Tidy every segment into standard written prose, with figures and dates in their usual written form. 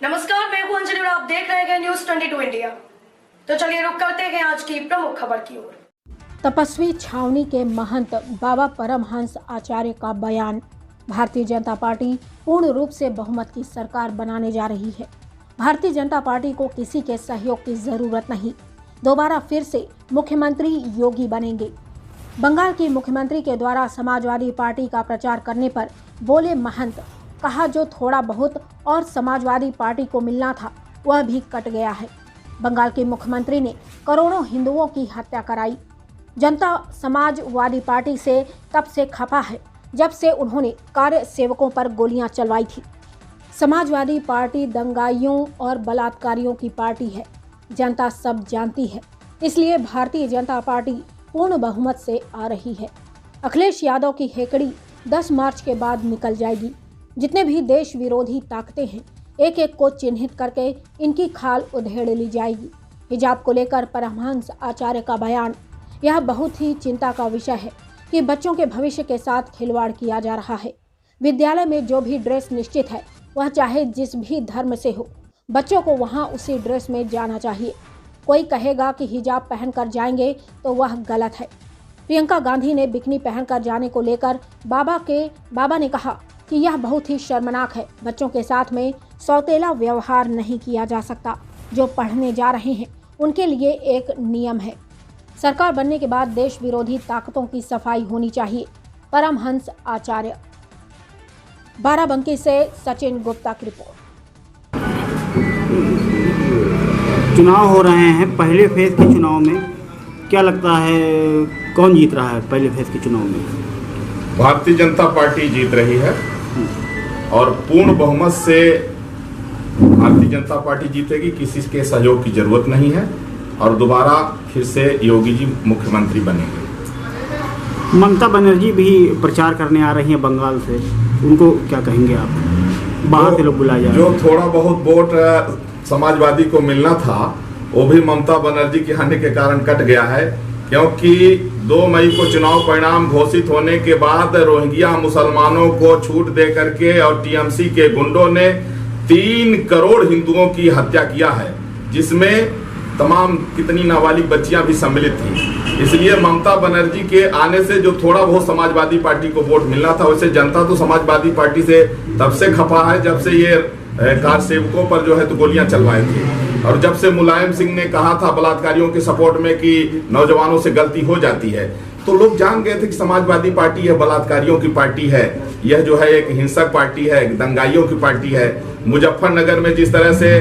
नमस्कार, मैं हूं अंजलि और आप देख रहे हैं न्यूज 22 इंडिया। तो चलिए रुक करते हैं आज की प्रमुख खबर की ओर। तपस्वी छावनी के महंत बाबा परमहंस आचार्य का बयान। भारतीय जनता पार्टी पूर्ण रूप से बहुमत की सरकार बनाने जा रही है। भारतीय जनता पार्टी को किसी के सहयोग की जरूरत नहीं। दोबारा फिर से मुख्यमंत्री योगी बनेंगे। बंगाल के मुख्यमंत्री के द्वारा समाजवादी पार्टी का प्रचार करने पर बोले महंत, कहा जो थोड़ा बहुत और समाजवादी पार्टी को मिलना था वह भी कट गया है। बंगाल के मुख्यमंत्री ने करोड़ों हिंदुओं की हत्या कराई। जनता समाजवादी पार्टी से तब से खफा है जब से उन्होंने कार्य सेवकों पर गोलियां चलवाई थी। समाजवादी पार्टी दंगाइयों और बलात्कारियों की पार्टी है, जनता सब जानती है। इसलिए भारतीय जनता पार्टी पूर्ण बहुमत से आ रही है। अखिलेश यादव की हेकड़ी 10 मार्च के बाद निकल जाएगी। जितने भी देश विरोधी ताकतें हैं, एक एक को चिन्हित करके इनकी खाल उधेड़ ली जाएगी। हिजाब को लेकर परमहंस आचार्य का बयान, यह बहुत ही चिंता का विषय है कि बच्चों के भविष्य के साथ खिलवाड़ किया जा रहा है। विद्यालय में जो भी ड्रेस निश्चित है, वह चाहे जिस भी धर्म से हो, बच्चों को वहां उसी ड्रेस में जाना चाहिए। कोई कहेगा कि हिजाब पहनकर जाएंगे तो वह गलत है। प्रियंका गांधी ने बिकनी पहनकर जाने को लेकर बाबा ने कहा कि यह बहुत ही शर्मनाक है। बच्चों के साथ में सौतेला व्यवहार नहीं किया जा सकता। जो पढ़ने जा रहे हैं उनके लिए एक नियम है। सरकार बनने के बाद देश विरोधी ताकतों की सफाई होनी चाहिए। परमहंस आचार्य। बाराबंकी से सचिन गुप्ता की रिपोर्ट। चुनाव हो रहे हैं, पहले फेज के चुनाव में क्या लगता है कौन जीत रहा है? पहले फेज के चुनाव में भारतीय जनता पार्टी जीत रही है और पूर्ण बहुमत से भारतीय जनता पार्टी जीतेगी। किसी के सहयोग की जरूरत नहीं है और दोबारा फिर से योगी जी मुख्यमंत्री बनेंगे। ममता बनर्जी भी प्रचार करने आ रही हैं बंगाल से, उनको क्या कहेंगे आप? बाहर से लोग बुलाए जा रहे हैं। जो थोड़ा बहुत वोट समाजवादी को मिलना था वो भी ममता बनर्जी के आने के कारण कट गया है, क्योंकि 2 मई को चुनाव परिणाम घोषित होने के बाद रोहिंग्या मुसलमानों को छूट दे करके और टीएमसी के गुंडों ने 3 करोड़ हिंदुओं की हत्या किया है, जिसमें तमाम कितनी नाबालिग बच्चियां भी सम्मिलित थी। इसलिए ममता बनर्जी के आने से जो थोड़ा बहुत समाजवादी पार्टी को वोट मिलना था, वैसे जनता तो समाजवादी पार्टी से तब से खफा है जब से ये कार सेवकों पर जो है तो गोलियां चलवाई थी, और जब से मुलायम सिंह ने कहा था बलात्कारियों के सपोर्ट में कि नौजवानों से गलती हो जाती है, तो लोग जान गए थे कि समाजवादी पार्टी है, बलात्कारियों की पार्टी है, यह जो है एक हिंसक पार्टी है, एक दंगाइयों की पार्टी है। मुजफ्फरनगर में जिस तरह से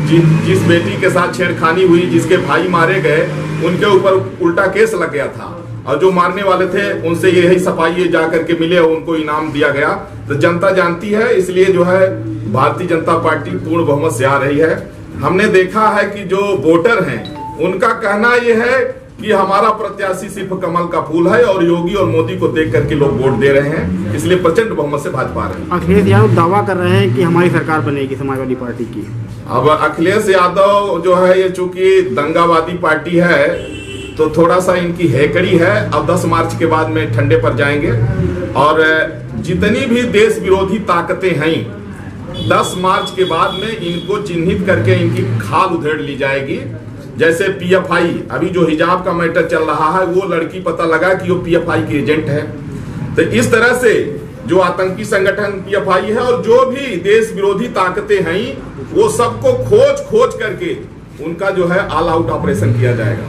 जिस बेटी के साथ छेड़खानी हुई, जिसके भाई मारे गए, उनके ऊपर उल्टा केस लग गया था और जो मारने वाले थे उनसे यही सफाई जा करके मिले और उनको इनाम दिया गया। तो जनता जानती है, इसलिए जो है भारतीय जनता पार्टी पूर्ण बहुमत से आ रही है। हमने देखा है कि जो वोटर हैं उनका कहना यह है कि हमारा प्रत्याशी सिर्फ कमल का फूल है और योगी और मोदी को देख करके लोग वोट दे रहे हैं, इसलिए प्रचंड बहुमत से भाजपा आ रहे हैं। अखिलेश यादव दावा कर रहे हैं कि हमारी सरकार बनेगी समाजवादी पार्टी की। अब अखिलेश यादव जो है ये चूंकि दंगावादी पार्टी है तो थोड़ा सा इनकी हेकड़ी है। अब 10 मार्च के बाद में ठंडे पर जाएंगे और जितनी भी देश विरोधी ताकतें हैं 10 मार्च के बाद में इनको चिन्हित करके इनकी खाल उधेड़ ली जाएगी। जैसे पीएफआई, अभी जो हिजाब का मैटर चल रहा है, वो लड़की पता लगा कि वो पीएफआई की एजेंट है। तो इस तरह से जो आतंकी संगठन पीएफआई है और जो भी देश विरोधी ताकतें हैं, वो सबको खोज करके उनका जो है ऑल आउट ऑपरेशन किया जाएगा।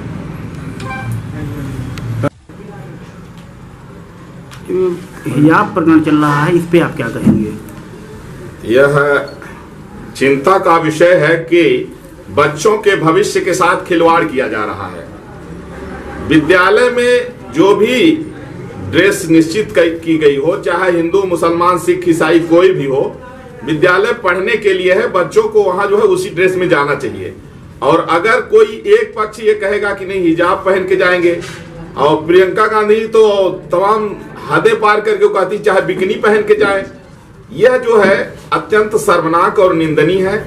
हिजाब प्रकरण चल रहा है, इस पे आप क्या कहेंगे? यह चिंता का विषय है कि बच्चों के भविष्य के साथ खिलवाड़ किया जा रहा है। विद्यालय में जो भी ड्रेस निश्चित की गई हो, चाहे हिंदू मुसलमान सिख ईसाई कोई भी हो, विद्यालय पढ़ने के लिए है, बच्चों को वहां जो है उसी ड्रेस में जाना चाहिए। और अगर कोई एक पक्ष ये कहेगा कि नहीं हिजाब पहन के जाएंगे, और प्रियंका गांधी तो तमाम हदें पार करके कहती चाहे बिकनी पहन के जाए, यह जो है अत्यंत शर्मनाक और निंदनीय है।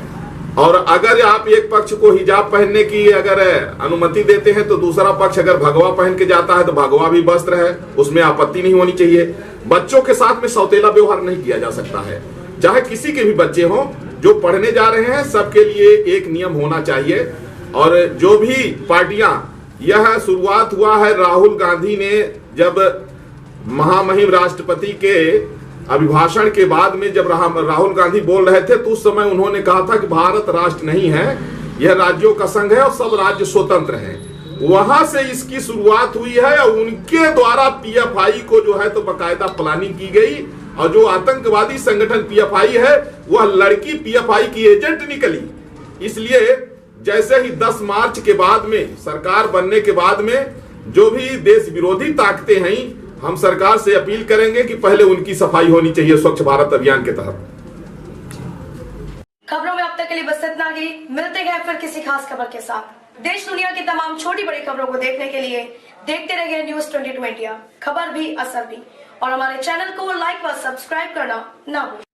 और अगर आप एक पक्ष को हिजाब पहनने की अगर अनुमति देते हैं तो दूसरा पक्ष अगर भगवा पहन के जाता है तो भगवा भी वस्त्र है, उसमें आपत्ति नहीं होनी चाहिए। बच्चों के साथ में सौतेला व्यवहार नहीं किया जा सकता है, चाहे किसी के भी बच्चे हों, जो पढ़ने जा रहे हैं सबके लिए एक नियम होना चाहिए। और जो भी पार्टियां, यह शुरुआत हुआ है राहुल गांधी ने जब महामहिम राष्ट्रपति के अभिभाषण के बाद में जब राहुल गांधी बोल रहे थे तो उस समय उन्होंने कहा था कि भारत राष्ट्र नहीं है, यह राज्यों का संघ है और सब राज्य स्वतंत्र हैं। वहां से इसकी शुरुआत हुई है और उनके द्वारा पीएफआई को जो है तो बाकायदा प्लानिंग की गई और जो आतंकवादी संगठन पीएफआई है वह लड़की पीएफआई की एजेंट निकली। इसलिए जैसे ही 10 मार्च के बाद में सरकार बनने के बाद में जो भी देश विरोधी ताकतें हैं, हम सरकार से अपील करेंगे कि पहले उनकी सफाई होनी चाहिए स्वच्छ भारत अभियान के तहत। खबरों में अब तक के लिए बस इतना ही। मिलते हैं फिर किसी खास खबर के साथ। देश दुनिया की तमाम छोटी बड़ी खबरों को देखने के लिए देखते रहिए न्यूज़ 20 इंडिया, खबर भी असर भी। और हमारे चैनल को लाइक व सब्सक्राइब करना ना भूलें।